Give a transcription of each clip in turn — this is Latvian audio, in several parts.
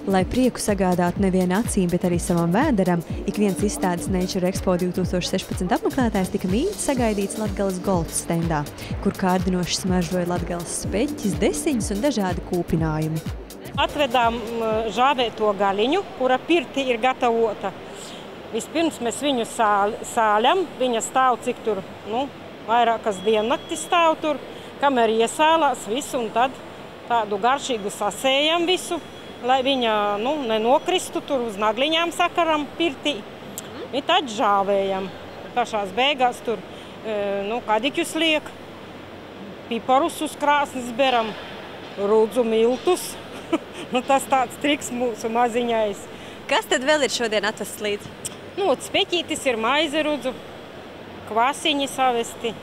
Lai prieku sagādātu nevien acīm, bet arī savam vēderam, ik viens izstādes Nature Expo 2016 apmeklētājs tika mīļi sagaidīts Latgales Golds stendā, kur kārdinoši smaržoja Latgales speķis, desiņas un dažādi kūpinājumi. Atvedām žāvēto gaļiņu, kura pirti ir gatavota. Vispirms mēs viņu sāļam, viņa stāv cik tur, vairākas diennakti stāv tur, kamēr iesālās visu un tad tādu garšīgu sasējam visu, lai viņa nenokristu tur uz nagliņām sakaram pirtī. I tad žāvējam. Pašās beigās tur kadiķus liek, piparus uz krāsnes beram, rudzu miltus. Tas tāds triks mūsu maziņais. Kas tad vēl ir šodien atvests līdzi? Speķītis ir maize rudzu, kvasiņi savesti,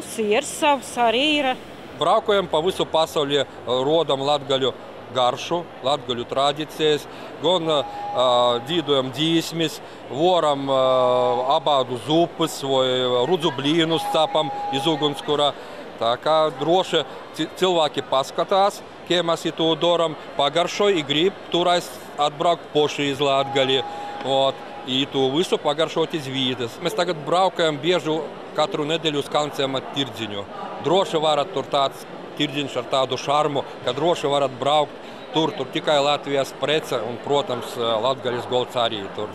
siers savs arī ir. Braukojam pa visu pasauli, rodam latgaļu garšu, latgaļu tradīcijas, gan dzīdojam dzīsmis, voram abādu zupas vai rudzu blīnus capam iz ugunskura. Tā kā droši cilvēki paskatās, kā mēs to daram, pagaršoj i grib turais atbraukt poši iz Latgali. I to visu pagaršot iz vīdes. Mēs tagad braukājam bieži katru nedēļu uz Kalnciem ar tirdziņu. Droši varat tur tāds tirdziņš ar tādu šarmu, ka droši varat braukt tur tikai Latvijas prece un, protams, Latgales golds arī tur.